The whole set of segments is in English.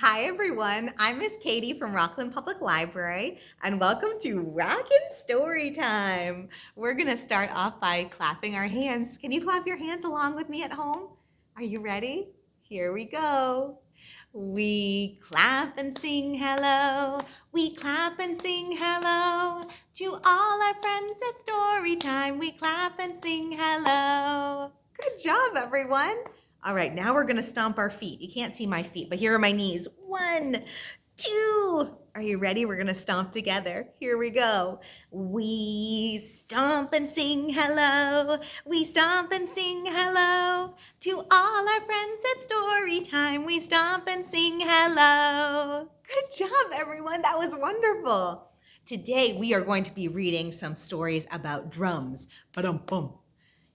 Hi everyone, I'm Miss Katie from Rockland Public Library and welcome to Rockin Storytime. We're gonna start off by clapping our hands. Can you clap your hands along with me at home? Are you ready? Here we go. We clap and sing hello. We clap and sing hello. To all our friends at Storytime, we clap and sing hello. Good job, everyone. All right, now we're gonna stomp our feet. You can't see my feet, but here are my knees. 1, 2. Are you ready? We're gonna stomp together. Here we go. We stomp and sing hello. We stomp and sing hello. To all our friends at Storytime, we stomp and sing hello. Good job, everyone. That was wonderful. Today, we are going to be reading some stories about drums. Ba-dum-bum.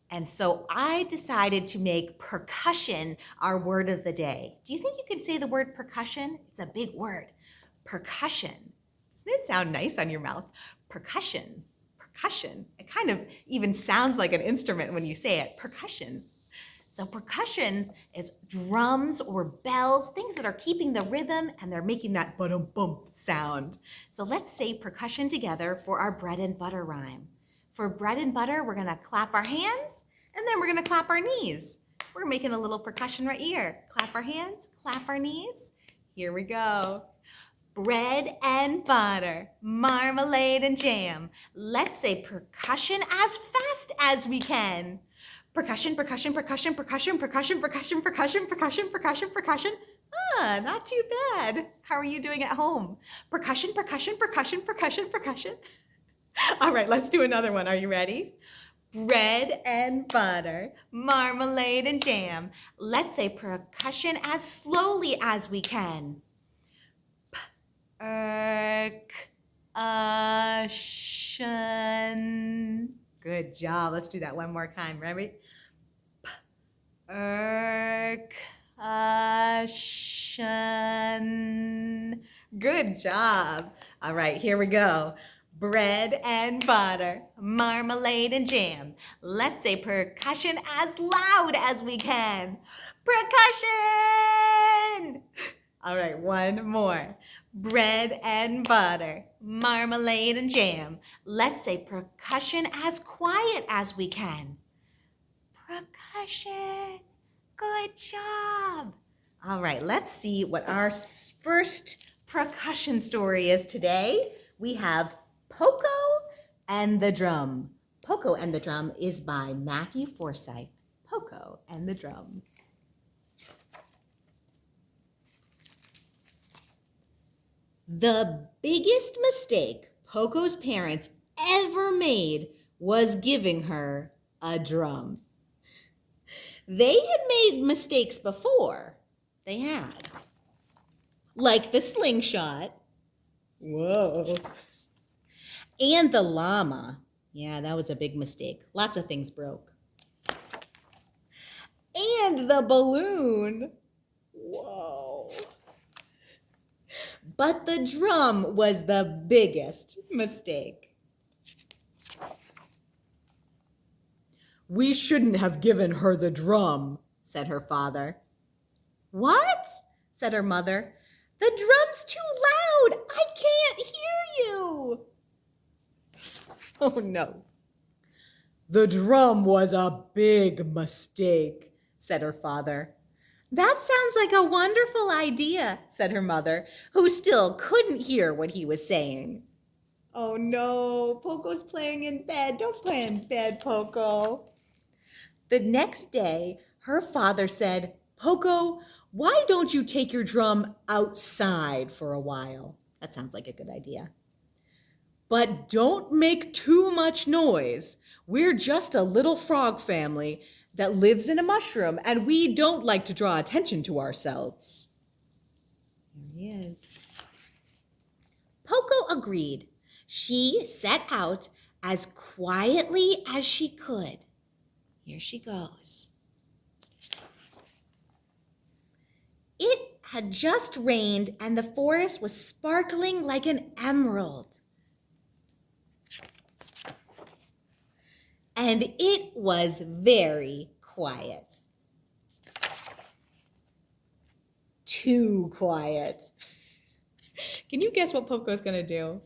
And so I decided to make percussion our word of the day. Do you think you can say the word percussion? It's a big word. Percussion. Doesn't it sound nice on your mouth? Percussion. Percussion. It kind of even sounds like an instrument when you say it. Percussion. So percussion is drums or bells, things that are keeping the rhythm and they're making that ba-dum-bum sound. So let's say percussion together for our bread and butter rhyme. For bread and butter, we're gonna clap our hands and then we're gonna clap our knees. We're making a little percussion right here. Clap our hands, clap our knees. Here we go. Bread and butter, marmalade and jam. Let's say percussion as fast as we can. Percussion, percussion, percussion, percussion, percussion, percussion, percussion, percussion, percussion, percussion. Ah, not too bad. How are you doing at home? Percussion, percussion, percussion, percussion, percussion. All right, let's do another one. Are you ready? Bread and butter, marmalade and jam. Let's say percussion as slowly as we can. Percussion. Good job. Let's do that one more time. Ready? Percussion. Good job. All right, here we go. Bread and butter, marmalade and jam. Let's say percussion as loud as we can. Percussion! All right, one more. Bread and butter, marmalade and jam. Let's say percussion as quiet as we can. Percussion. Good job. All right, let's see what our first percussion story is today. We have Poco and the Drum. Poco and the Drum is by Matthew Forsythe. Poco and the Drum. The biggest mistake Poco's parents ever made was giving her a drum. They had made mistakes before. They had. Like the slingshot. Whoa. And the llama. Yeah, that was a big mistake. Lots of things broke. And the balloon. Whoa. But the drum was the biggest mistake. "We shouldn't have given her the drum," said her father. "What?" said her mother. "The drum's too loud. I can't hear you." Oh no. "The drum was a big mistake," said her father. "That sounds like a wonderful idea," said her mother, who still couldn't hear what he was saying. Oh no, Poco's playing in bed. Don't play in bed, Poco. The next day, her father said, "Poco, why don't you take your drum outside for a while?" That sounds like a good idea. "But don't make too much noise. We're just a little frog family that lives in a mushroom, and we don't like to draw attention to ourselves." There he is. Poco agreed. She set out as quietly as she could. Here she goes. It had just rained and the forest was sparkling like an emerald. And it was very quiet. too quiet. Can you guess what Poco's gonna do?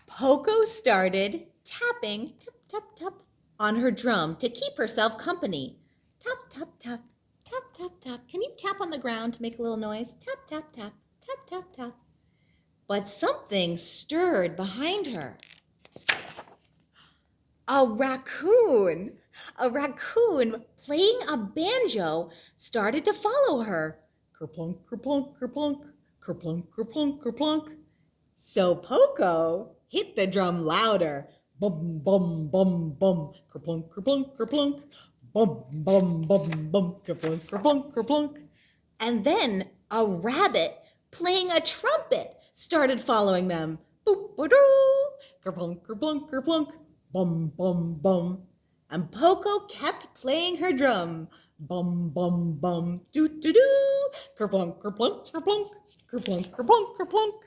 Poco started tapping, tap, tap, tap, on her drum to keep herself company. Tap, tap, tap, tap, tap, tap. Can you tap on the ground to make a little noise? Tap, tap, tap, tap, tap, tap. But something stirred behind her. A raccoon playing a banjo started to follow her. Kerplunk, kerplunk, kerplunk, kerplunk, kerplunk, kerplunk. So Poco hit the drum louder. Bum, bum, bum, bum, kerplunk, kerplunk, kerplunk. Bum, bum, bum, bum, kerplunk, kerplunk, kerplunk. And then a rabbit playing a trumpet started following them. Boop, ba-doo, kerplunk, kerplunk, kerplunk. Bum, bum, bum. And Poco kept playing her drum. Bum, bum, bum, doo, doo, doo. Kerplunk, kerplunk, kerplunk, kerplunk, kerplunk, kerplunk.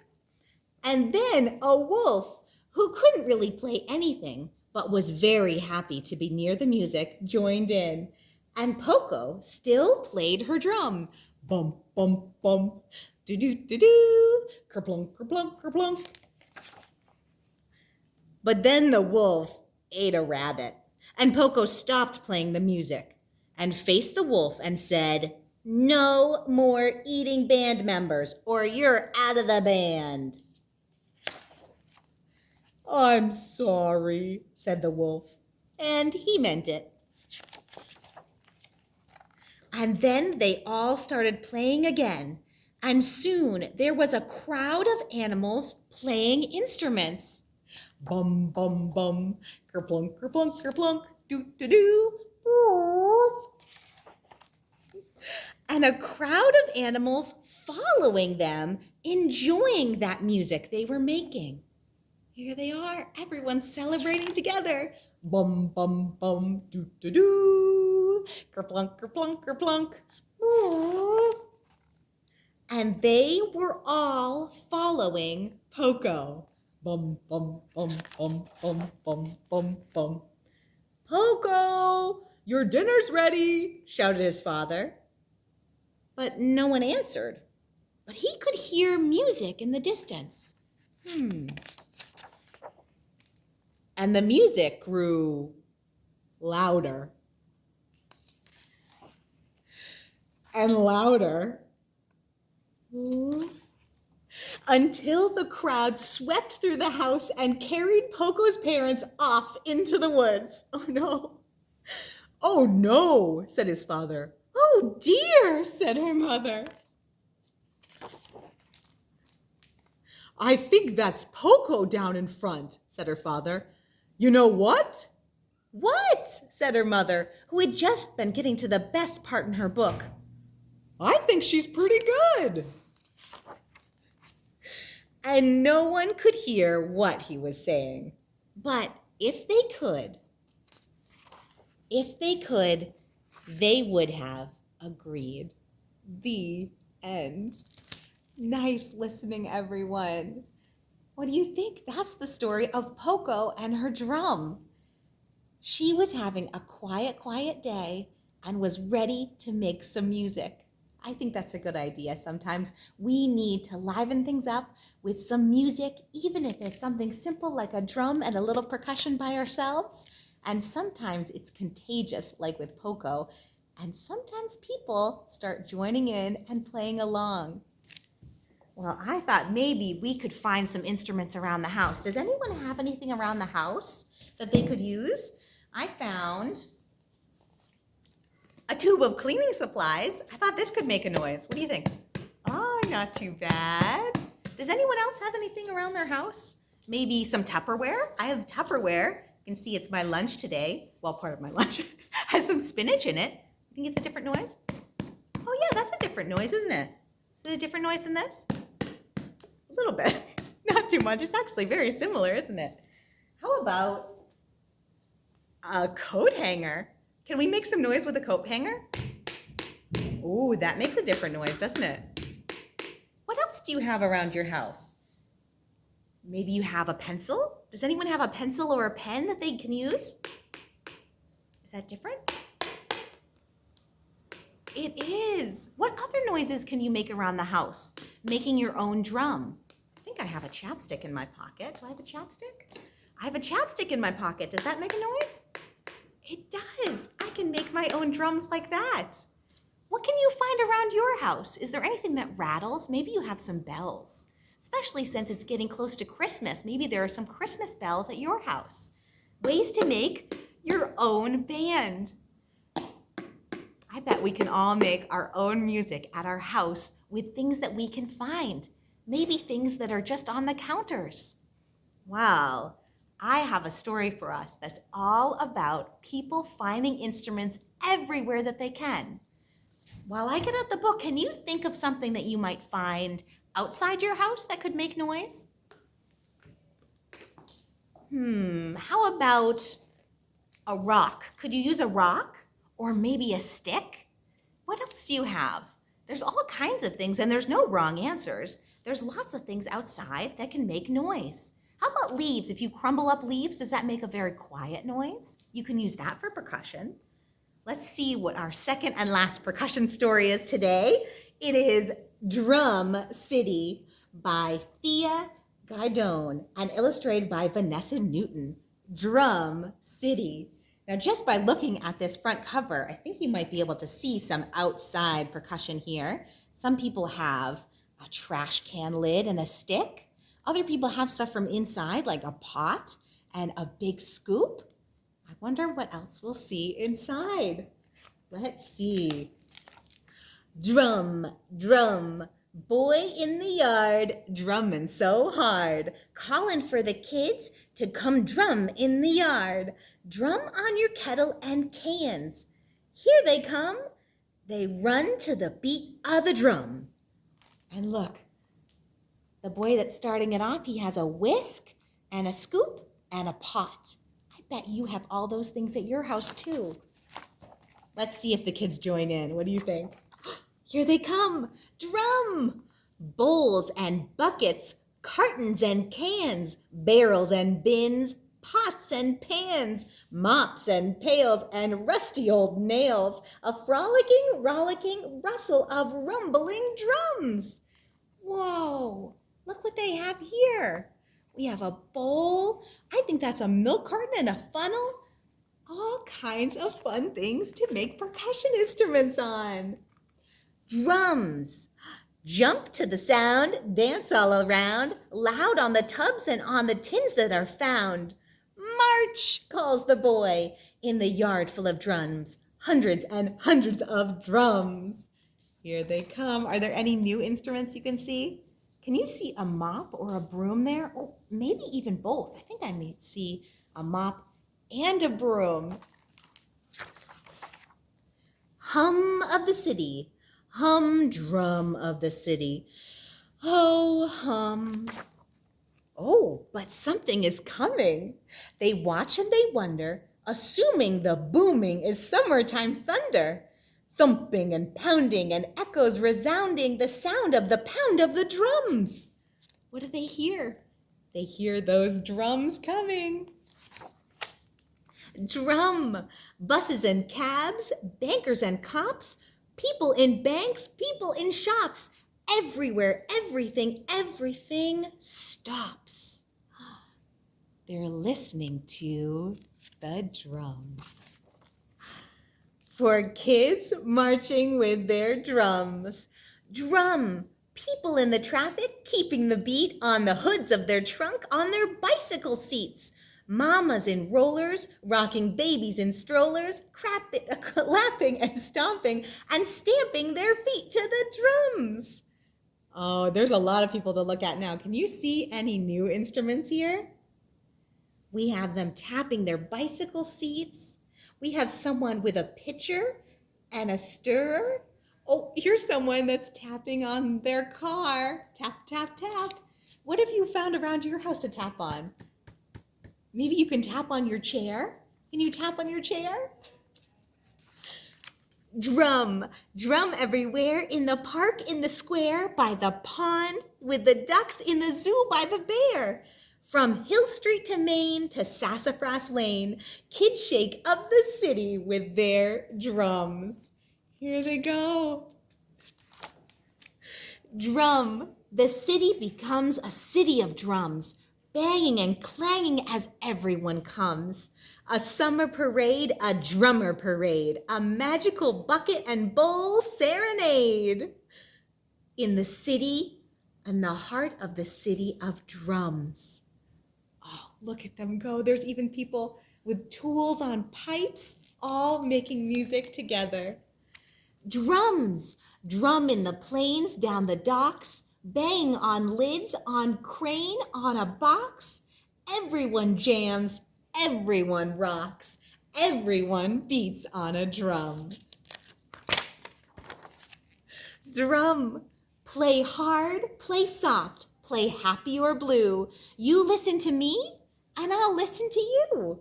And then a wolf, who couldn't really play anything, but was very happy to be near the music, joined in. And Poco still played her drum. Bum, bum, bum, doo, doo, doo, doo. Kerplunk, kerplunk, kerplunk. But then the wolf ate a rabbit, and Poco stopped playing the music and faced the wolf and said, "No more eating band members, or you're out of the band." "I'm sorry," said the wolf, and he meant it. And then they all started playing again, and soon there was a crowd of animals playing instruments. Bum, bum, bum, kerplunk, kerplunk, kerplunk, doo, doo, doo. And a crowd of animals following them, enjoying that music they were making. Here they are, everyone celebrating together. Bum, bum, bum, doo, doo, doo. Kerplunk, kerplunk, kerplunk. And they were all following Poco. Bum, bum, bum, bum, bum, bum, bum, bum. "Poco, your dinner's ready," shouted his father. But no one answered. But he could hear music in the distance. And the music grew louder and louder until the crowd swept through the house and carried Poco's parents off into the woods. "Oh no, oh no," said his father. "Oh dear," said her mother. "I think that's Poco down in front," said her father. "You know what?" "What?" said her mother, who had just been getting to the best part in her book. "I think she's pretty good." And no one could hear what he was saying. But if they could, they would have agreed. The end. Nice listening, everyone. What do you think? That's the story of Poco and her drum. She was having a quiet day and was ready to make some music. I think that's a good idea. Sometimes we need to liven things up with some music, even if it's something simple like a drum and a little percussion by ourselves. And sometimes it's contagious, like with Poco. And sometimes people start joining in and playing along. Well, I thought maybe we could find some instruments around the house. Does anyone have anything around the house that they could use? I found a tube of cleaning supplies. I thought this could make a noise. What do you think? Oh, not too bad. Does anyone else have anything around their house? Maybe some Tupperware? I have Tupperware. You can see it's my lunch today. Well, part of my lunch. Has some spinach in it. You think it's a different noise? Oh yeah, that's a different noise, isn't it? Is it a different noise than this? A little bit. Not too much. It's actually very similar, isn't it? How about a coat hanger? Can we make some noise with a coat hanger? Ooh, that makes a different noise, doesn't it? What else do you have around your house? Maybe you have a pencil? Does anyone have a pencil or a pen that they can use? Is that different? It is. What other noises can you make around the house? Making your own drum. I think I have a chapstick in my pocket. Do I have a chapstick? I have a chapstick in my pocket. Does that make a noise? It does. I can make my own drums like that. What can you find around your house? Is there anything that rattles? Maybe you have some bells, especially since it's getting close to Christmas. Maybe there are some Christmas bells at your house. Ways to make your own band. I bet we can all make our own music at our house with things that we can find. Maybe things that are just on the counters. Well, I have a story for us that's all about people finding instruments everywhere that they can. While I get out the book, can you think of something that you might find outside your house that could make noise? How about a rock? Could you use a rock? Or maybe a stick? What else do you have? There's all kinds of things, and there's no wrong answers. There's lots of things outside that can make noise. How about leaves? If you crumble up leaves, does that make a very quiet noise? You can use that for percussion. Let's see what our second and last percussion story is today. It is Drum City by Thea, Guidone, and illustrated by Vanessa Newton. Drum City. Now, just by looking at this front cover, I think you might be able to see some outside percussion here. Some people have a trash can lid and a stick. Other people have stuff from inside, like a pot and a big scoop. I wonder what else we'll see inside. Let's see. Drum, drum, boy in the yard, drumming so hard, calling for the kids to come drum in the yard. Drum on your kettle and cans. Here they come. They run to the beat of the drum. And look, the boy that's starting it off, he has a whisk and a scoop and a pot. I bet you have all those things at your house too. Let's see if the kids join in. What do you think? Here they come. Drum! Bowls and buckets, cartons and cans, barrels and bins, pots and pans, mops and pails, and rusty old nails, a frolicking, rollicking rustle of rumbling drums. Whoa, look what they have here. We have a bowl. I think that's a milk carton and a funnel. All kinds of fun things to make percussion instruments on. Drums. Jump to the sound, dance all around, loud on the tubs and on the tins that are found. March, calls the boy, in the yard full of drums. Hundreds and hundreds of drums. Here they come. Are there any new instruments you can see? Can you see a mop or a broom there? Oh, maybe even both. I think I may see a mop and a broom. Hum of the city. Hum, drum of the city. Oh, hum. Oh, but something is coming. They watch and they wonder, assuming the booming is summertime thunder. Thumping and pounding and echoes resounding, the sound of the pound of the drums. What do they hear? They hear those drums coming. Drum, buses and cabs, bankers and cops, people in banks, people in shops. Everywhere, everything stops. They're listening to the drums. For kids marching with their drums. Drum, people in the traffic keeping the beat on the hoods of their trunk, on their bicycle seats. Mamas in rollers, rocking babies in strollers, clapping and stomping and stamping their feet to the drums. Oh, there's a lot of people to look at now. Can you see any new instruments here? We have them tapping their bicycle seats. We have someone with a pitcher and a stirrer. Oh, here's someone that's tapping on their car. Tap, tap, tap. What have you found around your house to tap on? Maybe you can tap on your chair. Can you tap on your chair? Drum, drum everywhere, in the park, in the square, by the pond, with the ducks, in the zoo, by the bear. From Hill Street to Main to Sassafras Lane, kids shake up the city with their drums. Here they go. Drum. The city becomes a city of drums, banging and clanging as everyone comes. A summer parade, a drummer parade, a magical bucket and bowl serenade. In the city, in the heart of the city of drums. Oh, look at them go. There's even people with tools on pipes, all making music together. Drums, drum in the plains, down the docks, bang on lids, on crane, on a box. Everyone jams, everyone rocks, everyone beats on a drum. Drum, play hard, play soft, play happy or blue. You listen to me, and I'll listen to you.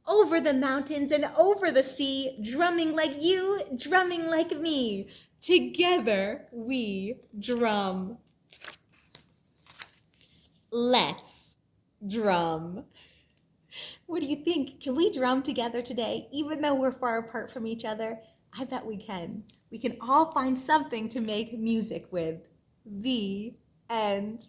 Over the mountains and over the sea, drumming like you, drumming like me. Together we drum. Let's drum. What do you think? Can we drum together today, even though we're far apart from each other? I bet we can. We can all find something to make music with. The end.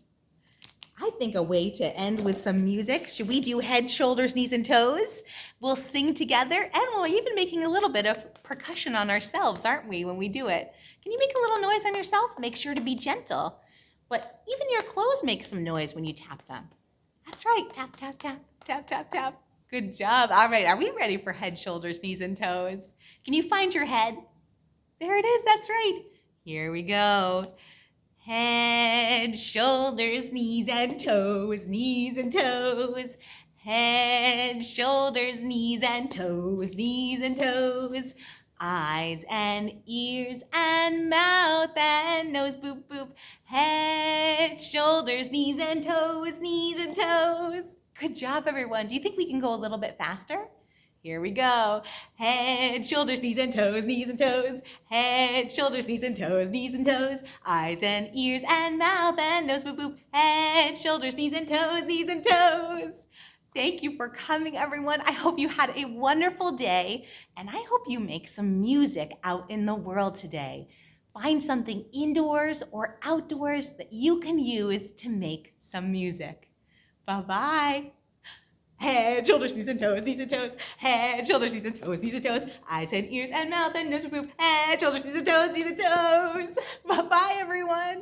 I think a way to end with some music. Should we do head, shoulders, knees, and toes? We'll sing together, and we're even making a little bit of percussion on ourselves, aren't we, when we do it? Can you make a little noise on yourself? Make sure to be gentle. But even your clothes make some noise when you tap them. That's right. Tap, tap, tap, tap, tap, tap. Good job. All right, are we ready for head, shoulders, knees, and toes? Can you find your head? There it is, that's right. Here we go. Head, shoulders, knees, and toes, knees and toes. Head, shoulders, knees, and toes, knees and toes. Eyes and ears and mouth and nose, boop, boop. Head, shoulders, knees, and toes, knees and toes. Good job, everyone. Do you think we can go a little bit faster? Here we go. Head, shoulders, knees, and toes, knees and toes. Head, shoulders, knees, and toes, knees and toes. Eyes and ears and mouth and nose, boop, boop. Head, shoulders, knees, and toes, knees and toes. Thank you for coming, everyone. I hope you had a wonderful day, and I hope you make some music out in the world today. Find something indoors or outdoors that you can use to make some music. Bye-bye. Head, shoulders, knees, and toes, knees and toes. Head, shoulders, knees, and toes, knees and toes. Eyes and ears and mouth and nose, boop. Head, shoulders, knees, and toes, knees and toes. Bye-bye, everyone.